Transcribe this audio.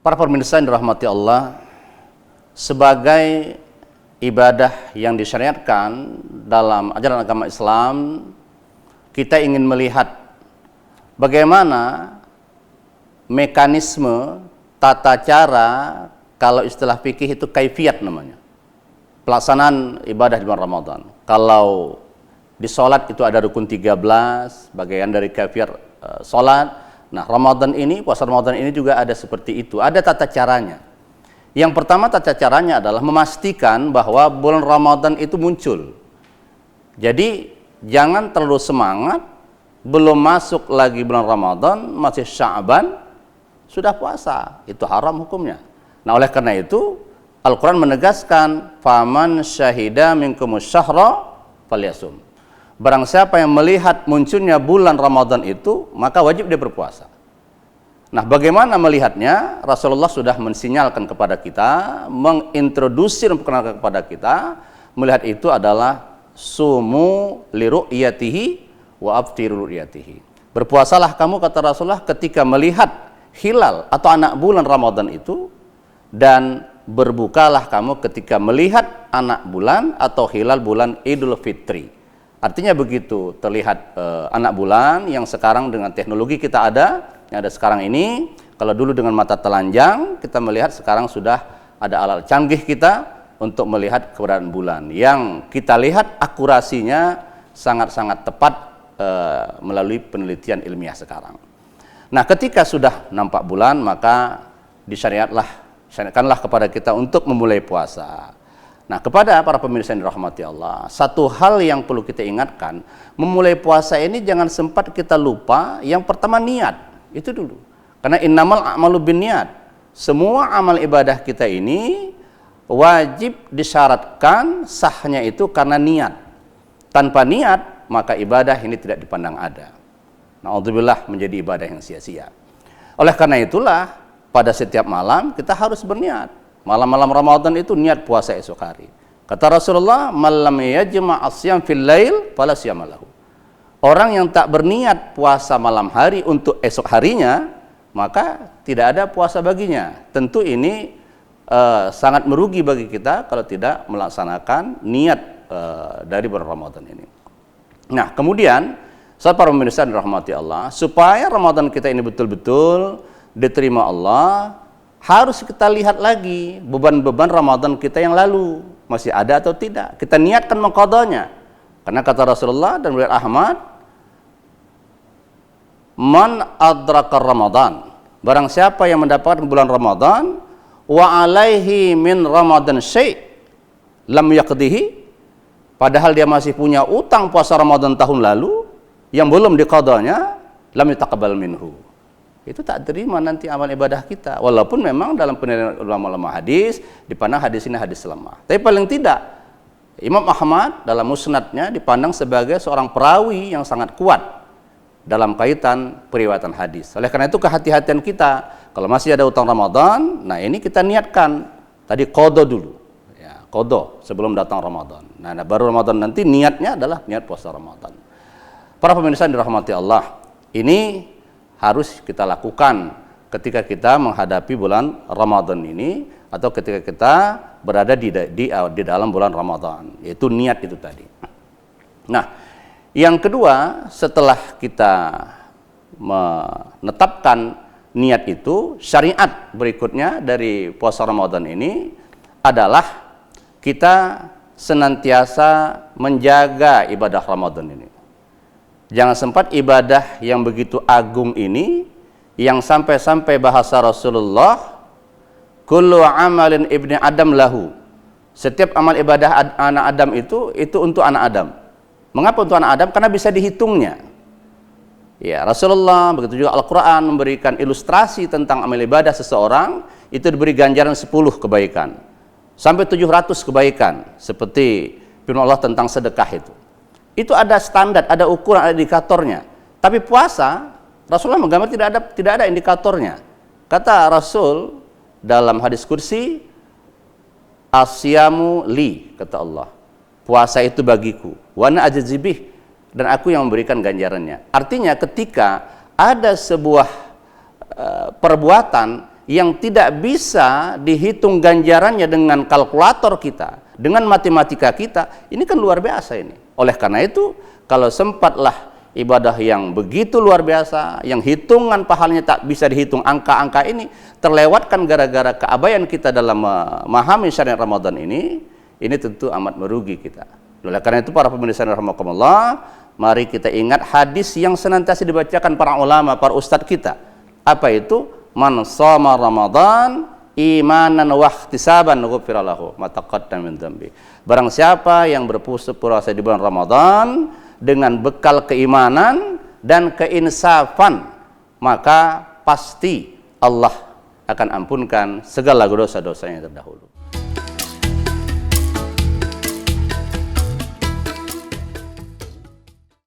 Para pemirsa yang dirahmati Allah, sebagai ibadah yang disyariatkan dalam ajaran agama Islam, kita ingin melihat bagaimana mekanisme tata cara, kalau istilah fikih itu kaifiyat namanya, pelaksanaan ibadah di bulan Ramadan. Kalau di sholat itu ada rukun 13, bagian dari kaifiyat sholat. Nah, puasa Ramadan ini juga ada seperti itu, ada tata caranya. Yang pertama tata caranya adalah memastikan bahwa bulan Ramadan itu muncul. Jadi jangan terlalu semangat, belum masuk lagi bulan Ramadan, masih Sya'ban, sudah puasa, itu haram hukumnya. Nah, oleh karena itu Al-Quran menegaskan, faman syahida minkumus syahra falyasum. Barang siapa yang melihat munculnya bulan Ramadan itu, maka wajib dia berpuasa. Nah, bagaimana melihatnya? Rasulullah sudah mensinyalkan kepada kita, mengintrodusir, memperkenalkan kepada kita, melihat itu adalah sumu li ru'yatihi wa aftiru ru'yatihi. Berpuasalah kamu, kata Rasulullah, ketika melihat hilal atau anak bulan Ramadan itu, dan berbukalah kamu ketika melihat anak bulan atau hilal bulan Idul Fitri. Artinya begitu, terlihat anak bulan yang sekarang dengan teknologi kita yang ada sekarang ini. Kalau dulu dengan mata telanjang kita melihat, sekarang sudah ada alat canggih kita untuk melihat keberadaan bulan, yang kita lihat akurasinya sangat-sangat tepat melalui penelitian ilmiah sekarang. Nah, ketika sudah nampak bulan, maka disyariatkanlah kepada kita untuk memulai puasa. Nah, kepada para pemirsa yang dirahmati Allah, satu hal yang perlu kita ingatkan, memulai puasa ini jangan sempat kita lupa, yang pertama niat, itu dulu. Karena innamal a'malu binniyat. Semua amal ibadah kita ini wajib disyaratkan sahnya itu karena niat. Tanpa niat, maka ibadah ini tidak dipandang ada. Na'udzubillah, menjadi ibadah yang sia-sia. Oleh karena itulah, pada setiap malam kita harus berniat. Malam-malam Ramadan itu niat puasa esok hari. Kata Rasulullah, "Malam yajma' asyam fil lail fala siyama lahu." Orang yang tak berniat puasa malam hari untuk esok harinya, maka tidak ada puasa baginya. Tentu ini sangat merugi bagi kita kalau tidak melaksanakan niat dari bulan Ramadan ini. Nah, kemudian saat para pemirsa dirahmati Allah, supaya Ramadan kita ini betul-betul diterima Allah, harus kita lihat lagi beban-beban Ramadan kita yang lalu masih ada atau tidak. Kita niatkan mengqadanya. Karena kata Rasulullah dan riwayat Ahmad, man adraka Ramadan, barang siapa yang mendapatkan bulan Ramadan, wa alaihi min Ramadan syai' lam yaqdihi, padahal dia masih punya utang puasa Ramadan tahun lalu yang belum diqadanya, lam yutaqabbal minhu. Itu tak terima nanti amal ibadah kita. Walaupun memang dalam penilaian ulama-ulama hadis dipandang hadis ini hadis lemah. Tapi paling tidak Imam Ahmad dalam musnadnya dipandang sebagai seorang perawi yang sangat kuat dalam kaitan periwayatan hadis. Oleh karena itu kehati-hatian kita, kalau masih ada utang Ramadan, nah ini kita niatkan tadi qada dulu. Ya, qada sebelum datang Ramadan. Nah, baru Ramadan nanti niatnya adalah niat puasa Ramadan. Para pemirsa yang dirahmati Allah, ini harus kita lakukan ketika kita menghadapi bulan Ramadan ini, atau ketika kita berada di dalam bulan Ramadan, yaitu niat itu tadi. Nah, yang kedua, setelah kita menetapkan niat itu, syariat berikutnya dari puasa Ramadan ini adalah kita senantiasa menjaga ibadah Ramadan ini. Jangan sempat ibadah yang begitu agung ini, yang sampai-sampai bahasa Rasulullah, kullu amalin ibni Adam lahu. Setiap amal ibadah anak Adam itu untuk anak Adam. Mengapa untuk anak Adam? Karena bisa dihitungnya. Ya, Rasulullah, begitu juga Al-Quran memberikan ilustrasi tentang amal ibadah seseorang, itu diberi ganjaran 10 kebaikan. Sampai 700 kebaikan. Seperti firman Allah tentang sedekah itu. Itu ada standar, ada ukuran, ada indikatornya. Tapi puasa, Rasulullah menggambar tidak ada indikatornya. Kata Rasul dalam hadis kursi, asyamu li, kata Allah. Puasa itu bagiku. Wa ana ajzibih, dan aku yang memberikan ganjarannya. Artinya ketika ada sebuah perbuatan yang tidak bisa dihitung ganjarannya dengan kalkulator kita, dengan matematika kita, ini kan luar biasa ini. Oleh karena itu, kalau sempatlah ibadah yang begitu luar biasa, yang hitungan pahalanya tak bisa dihitung, angka-angka ini terlewatkan gara-gara keabaian kita dalam memahami syariat Ramadan ini tentu amat merugi kita. Oleh karena itu, para pemirsa rahimakumullah, mari kita ingat hadis yang senantiasa dibacakan para ulama, para ustadz kita. Apa itu? Man shoma Ramadan imanan wa ihtisaban ghufira lahu ma taqaddama min dzambi. Barang siapa yang berpuasa di bulan Ramadan dengan bekal keimanan dan keinsafan, maka pasti Allah akan ampunkan segala dosa-dosanya terdahulu.